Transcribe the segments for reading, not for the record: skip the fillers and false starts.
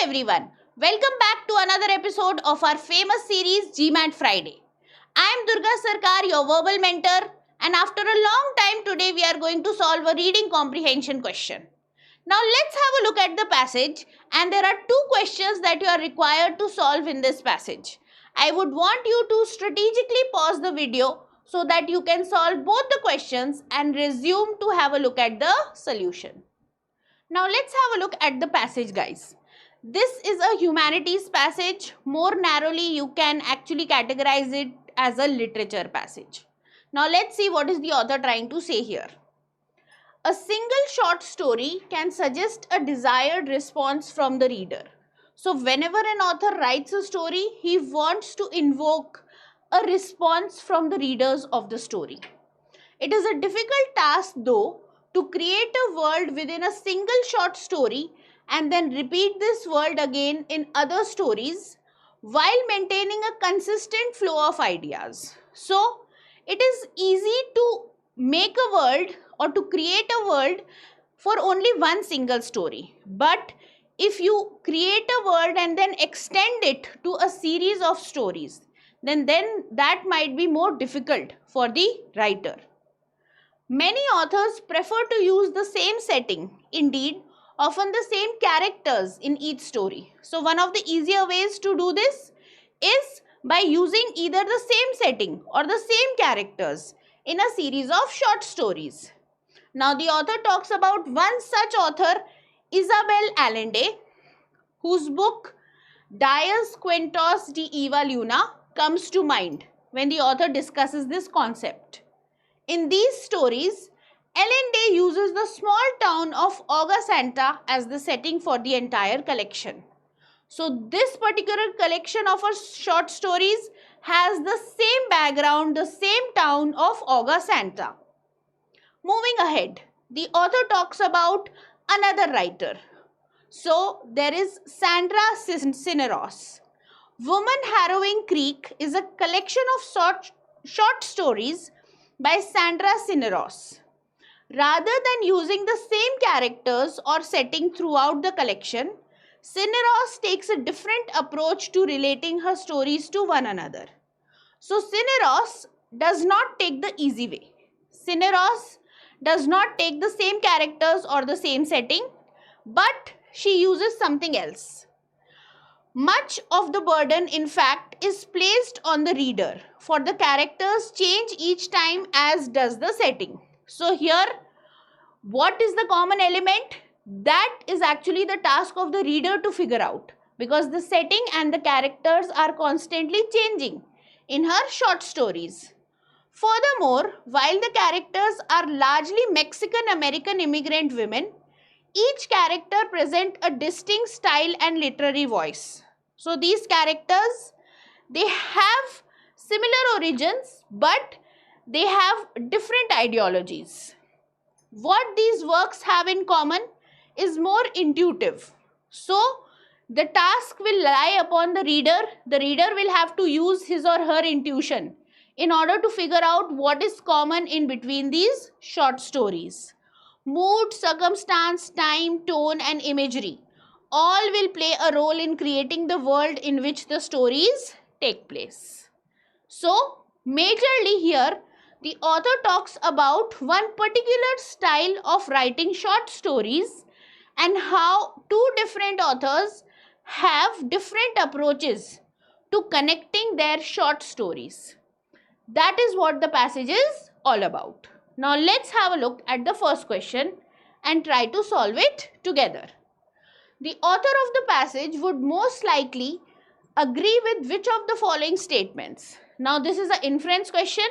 everyone, welcome back to another episode of our famous series GMAT Friday. I am Durga Sircar, your verbal mentor, and after a long time today we are going to solve a reading comprehension question. Now let's have a look at the passage, and there are two questions that you are required to solve in this passage. I would want you to strategically pause the video so that you can solve both the questions and resume to have a look at the solution. Now let's have a look at the passage, guys. This is a humanities passage. More narrowly, you can actually categorize it as a literature passage. Now let's see what is the author trying to say here. A single short story can suggest a desired response from the reader. So whenever an author writes a story, he wants to invoke a response from the readers of the story. It is a difficult task though to create a world within a single short story and then repeat this world again in other stories while maintaining a consistent flow of ideas. So it is easy to make a world or to create a world for only one single story. But if you create a world and then extend it to a series of stories, then that might be more difficult for the writer. Many authors prefer to use the same setting, indeed, often the same characters in each story. So one of the easier ways to do this is by using either the same setting or the same characters in a series of short stories. Now the author talks about one such author, Isabel Allende, whose book Dias Cuentos de Eva Luna comes to mind when the author discusses this concept. In these stories, Allende uses the small town of Auga Santa as the setting for the entire collection. So this particular collection of her short stories has the same background, the same town of Auga Santa. Moving ahead, the author talks about another writer. So there is Sandra Cisneros. Woman Harrowing Creek is a collection of short stories by Sandra Cisneros. Rather than using the same characters or setting throughout the collection, Cisneros takes a different approach to relating her stories to one another. So Cisneros does not take the easy way. Cisneros does not take the same characters or the same setting, but she uses something else. Much of the burden, in fact, is placed on the reader, for the characters change each time as does the setting. So here, what is the common element? That is actually the task of the reader to figure out, because the setting and the characters are constantly changing in her short stories. Furthermore, while the characters are largely Mexican-American immigrant women, each character presents a distinct style and literary voice. So these characters, they have similar origins, but they have different ideologies. What these works have in common is more intuitive. So the task will lie upon the reader. The reader will have to use his or her intuition in order to figure out what is common in between these short stories. Mood, circumstance, time, tone and imagery all will play a role in creating the world in which the stories take place. So, majorly here, the author talks about one particular style of writing short stories and how two different authors have different approaches to connecting their short stories. That is what the passage is all about. Now let's have a look at the first question and try to solve it together. The author of the passage would most likely agree with which of the following statements? Now this is an inference question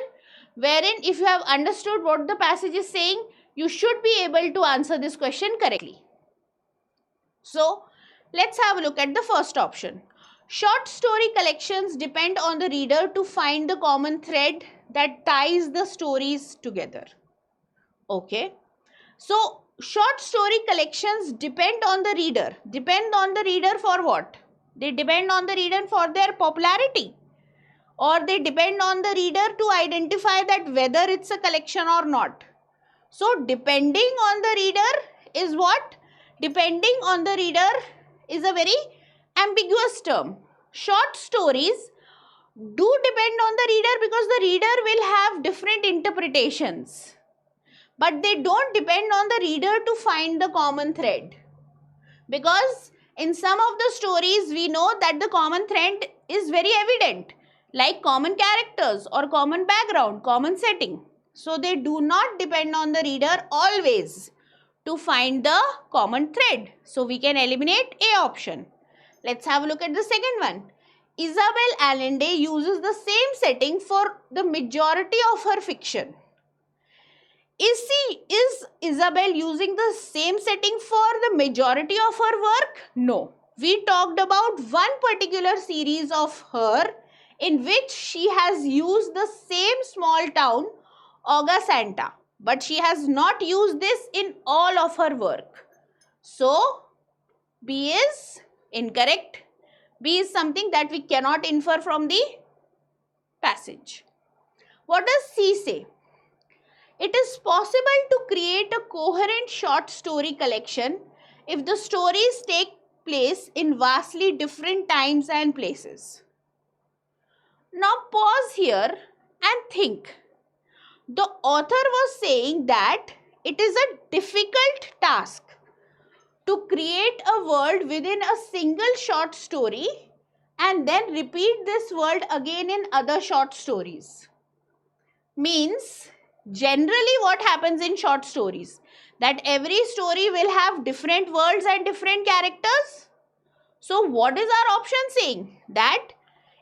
wherein if you have understood what the passage is saying, you should be able to answer this question correctly. So let's have a look at the first option. Short story collections depend on the reader to find the common thread that ties the stories together. Okay. So short story collections depend on the reader. Depend on the reader for what? They depend on the reader for their popularity, or they depend on the reader to identify that whether it's a collection or not. So depending on the reader is what? Depending on the reader is a very Ambiguous term. Short stories do depend on the reader because the reader will have different interpretations. But they don't depend on the reader to find the common thread. Because in some of the stories we know that the common thread is very evident, like common characters or common background, common setting. So they do not depend on the reader always to find the common thread. So we can eliminate A option. Let's have a look at the second one. Isabel Allende uses the same setting for the majority of her fiction. Is Isabel using the same setting for the majority of her work? No. We talked about one particular series of her in which she has used the same small town, Auga Santa. But she has not used this in all of her work. So, B is incorrect. B is something that we cannot infer from the passage. What does C say? It is possible to create a coherent short story collection if the stories take place in vastly different times and places. Now pause here and think. The author was saying that it is a difficult task to create a world within a single short story and then repeat this world again in other short stories. Means generally what happens in short stories, that every story will have different worlds and different characters. So what is our option saying? That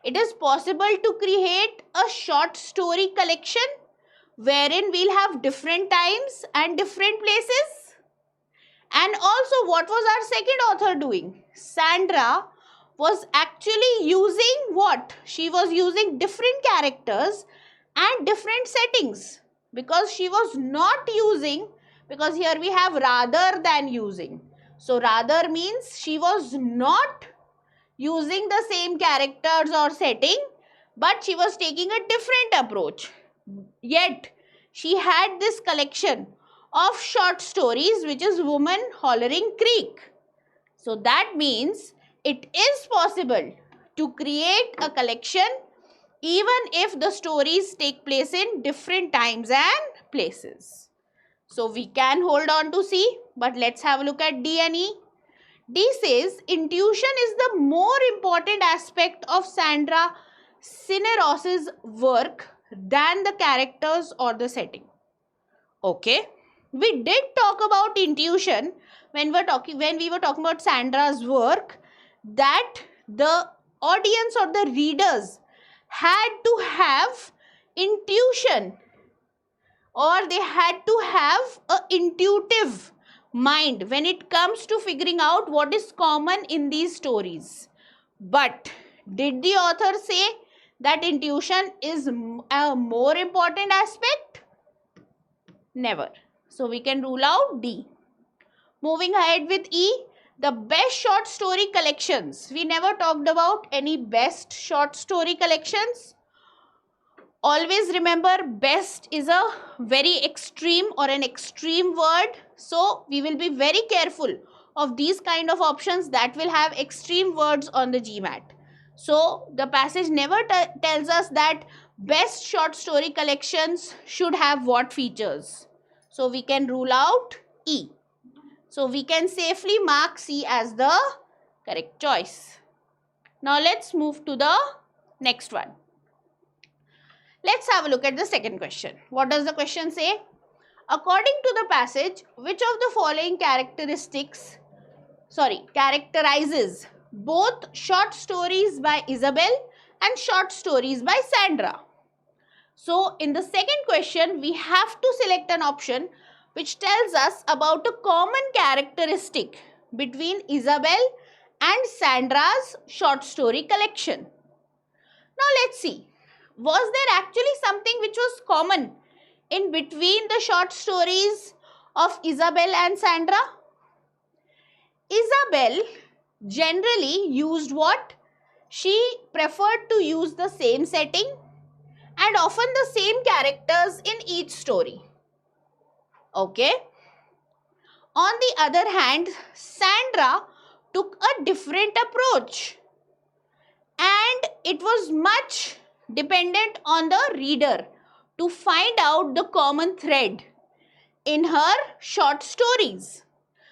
it is possible to create a short story collection wherein we'll have different times and different places. And also, what was our second author doing? Sandra was actually using what? She was using different characters and different settings, because she was not using, because here we have rather than using. So rather means she was not using the same characters or setting, but she was taking a different approach. Yet she had this collection of short stories which is Woman Hollering Creek. So that means it is possible to create a collection even if the stories take place in different times and places. So we can hold on to C, but let's have a look at D and E. D says intuition is the more important aspect of Sandra Cineros's work than the characters or the setting. Okay, we did talk about intuition when we were talking about Sandra's work, that the audience or the readers had to have intuition, or they had to have a intuitive mind when it comes to figuring out what is common in these stories. But did the author say that intuition is a more important aspect? Never. So we can rule out D. Moving ahead with E, the best short story collections. We never talked about any best short story collections. Always remember, best is a very extreme or an extreme word. So we will be very careful of these kind of options that will have extreme words on the GMAT. So the passage never tells us that best short story collections should have what features. So we can rule out E. So we can safely mark C as the correct choice. Now let's move to the next one. Let's have a look at the second question. What does the question say? According to the passage, which of the following characterizes both short stories by Isabel and short stories by Sandra? So in the second question, we have to select an option which tells us about a common characteristic between Isabel and Sandra's short story collection. Now let's see. Was there actually something which was common in between the short stories of Isabel and Sandra? Isabel generally used what? She preferred to use the same setting and often the same characters in each story. Okay. On the other hand, Sandra took a different approach, and it was much dependent on the reader to find out the common thread in her short stories.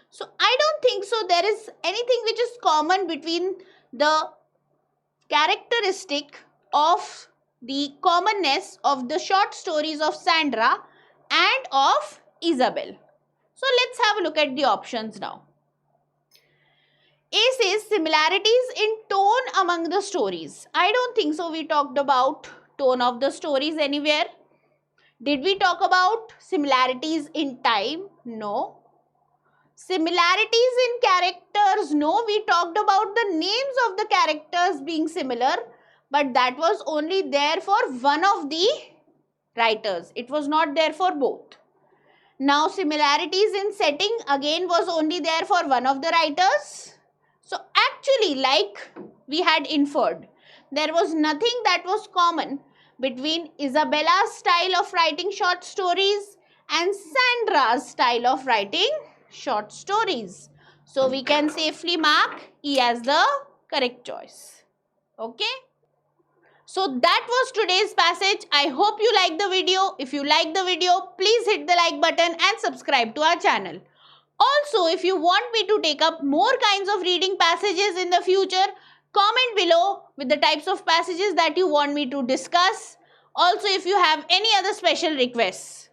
So I don't think so there is anything which is common between the characteristic of the commonness of the short stories of Sandra and of Isabel. So let's have a look at the options now. A says similarities in tone among the stories. I don't think so we talked about tone of the stories anywhere. Did we talk about similarities in time? No. Similarities in characters? No, we talked about the names of the characters being similar, but that was only there for one of the writers. It was not there for both. Now, similarities in setting again was only there for one of the writers. So, actually, like we had inferred, there was nothing that was common between Isabella's style of writing short stories and Sandra's style of writing short stories. So, we can safely mark E as the correct choice. Okay. So that was today's passage. I hope you liked the video. If you liked the video, please hit the like button and subscribe to our channel. Also, if you want me to take up more kinds of reading passages in the future, comment below with the types of passages that you want me to discuss. Also, if you have any other special requests.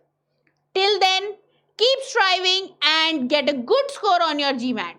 Till then, keep striving and get a good score on your GMAT.